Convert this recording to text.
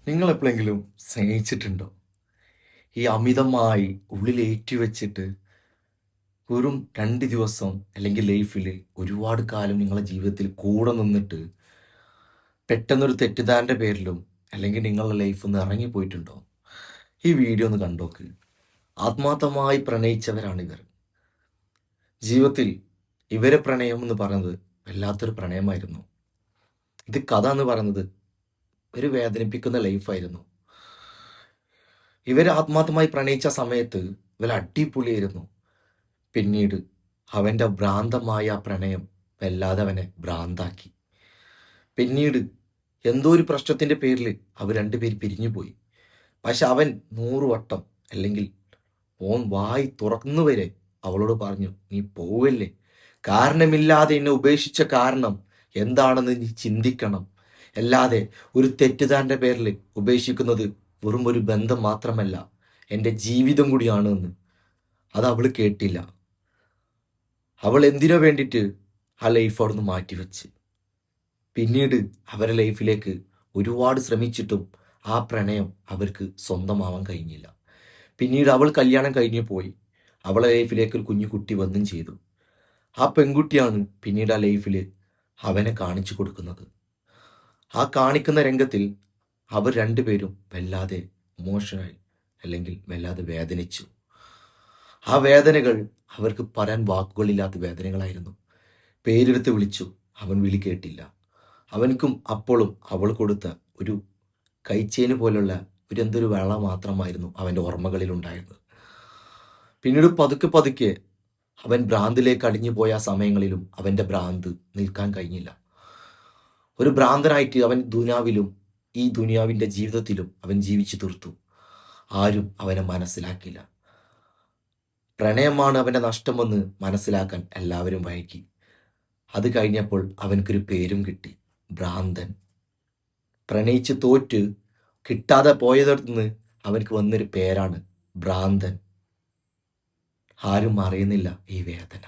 നിങ്ങൾ എപ്പോഴെങ്കിലും സ്നേഹിച്ചിട്ടുണ്ടോ? ഈ അമിതമായി ഉള്ളിലേറ്റി വെച്ചിട്ട് വെറും 2 ദിവസം അല്ലെങ്കിൽ ലൈഫിൽ ഒരുപാട് കാലം നിങ്ങളുടെ ജീവിതത്തിൽ കൂടെ നിന്നിട്ട് പെട്ടെന്നൊരു തെറ്റിദ്ധാരൻ്റെ പേരിലും അല്ലെങ്കിൽ നിങ്ങളുടെ ലൈഫിൽ നിന്ന് ഇറങ്ങിപ്പോയിട്ടുണ്ടോ? ഈ വീഡിയോ ഒന്ന് കണ്ടോക്ക്. ആത്മാർത്ഥമായി പ്രണയിച്ചവരാണിവർ. ജീവിതത്തിൽ ഇവരെ പ്രണയം എന്ന് പറയുന്നത് വല്ലാത്തൊരു പ്രണയമായിരുന്നു. ഇത് കഥ എന്ന് പറയുന്നത് ഒരു വേദനിപ്പിക്കുന്ന ലൈഫായിരുന്നു. ഇവർ ആത്മാർത്ഥമായി പ്രണയിച്ച സമയത്ത് ഇവർ അടിപൊളിയായിരുന്നു. പിന്നീട് അവൻ്റെ ഭ്രാന്തമായ ആ പ്രണയം വല്ലാതെ അവനെ ഭ്രാന്താക്കി. പിന്നീട് എന്തോ ഒരു പ്രശ്നത്തിൻ്റെ പേരിൽ അവർ രണ്ടുപേര് പിരിഞ്ഞുപോയി. പക്ഷെ അവൻ 100 വട്ടം അല്ലെങ്കിൽ ഓൻ വായി തുറന്നു വരെ അവളോട് പറഞ്ഞു, നീ പോവല്ലേ, കാരണമില്ലാതെ എന്നെ ഉപേക്ഷിച്ച കാരണം എന്താണെന്ന് നീ ചിന്തിക്കണം, അല്ലാതെ ഒരു തെറ്റുതാരൻ്റെ പേരിൽ ഉപേക്ഷിക്കുന്നത് വെറും ഒരു ബന്ധം മാത്രമല്ല, എൻ്റെ ജീവിതം കൂടിയാണ് എന്ന്. അത് അവൾ കേട്ടില്ല. അവൾ എന്തിനോ വേണ്ടിയിട്ട് ആ ലൈഫ് അവിടെ നിന്ന് മാറ്റിവെച്ച് പിന്നീട് അവരുടെ ലൈഫിലേക്ക് ഒരുപാട് ശ്രമിച്ചിട്ടും ആ പ്രണയം അവർക്ക് സ്വന്തമാവാൻ കഴിഞ്ഞില്ല. പിന്നീട് അവൾ കല്യാണം കഴിഞ്ഞു പോയി. അവളെ ലൈഫിലേക്ക് ഒരു കുഞ്ഞു കുട്ടി വന്നും ചെയ്തു. ആ പെൺകുട്ടിയാണ് പിന്നീട് ആ ലൈഫിൽ അവനെ കാണിച്ചു കൊടുക്കുന്നത്. ആ കാണിക്കുന്ന രംഗത്തിൽ അവർ രണ്ടുപേരും വല്ലാതെ ഇമോഷണൽ അല്ലെങ്കിൽ വല്ലാതെ വേദനിച്ചു. ആ വേദനകൾ അവർക്ക് പറയാൻ വാക്കുകളില്ലാത്ത വേദനകളായിരുന്നു. പേരെടുത്ത് വിളിച്ചു, അവൻ വിളി കേട്ടില്ല. അവനക്കും അപ്പോഴും അവൾ കൊടുത്ത ഒരു കൈച്ചേന് പോലുള്ള എന്തൊരു വള മാത്രമായിരുന്നു അവൻ്റെ ഓർമ്മകളിൽ ഉണ്ടായിരുന്നത്. പിന്നീട് പതുക്കെ പതുക്കെ അവൻ ഭ്രാന്തിലേക്ക് അടിഞ്ഞു പോയ സമയങ്ങളിലും അവൻ്റെ ഭ്രാന്ത് നിൽക്കാൻ കഴിഞ്ഞില്ല. ഒരു ഭ്രാന്തനായിട്ട് അവൻ ദുനിയാവിലും ഈ ദുനിയാവിൻ്റെ ജീവിതത്തിലും അവൻ ജീവിച്ചു തീർത്തു. ആരും അവനെ മനസ്സിലാക്കില്ല. പ്രണയമാണ് അവൻ്റെ നഷ്ടമെന്ന് മനസ്സിലാക്കാൻ എല്ലാവരും വഴക്കി. അത് കഴിഞ്ഞപ്പോൾ അവനക്കൊരു പേരും കിട്ടി, ഭ്രാന്തൻ. പ്രണയിച്ച് തോറ്റ് കിട്ടാതെ പോയതിടത്തുനിന്ന് അവനക്ക് വന്നൊരു പേരാണ് ഭ്രാന്തൻ. ആരും അറിയുന്നില്ല ഈ വേദന.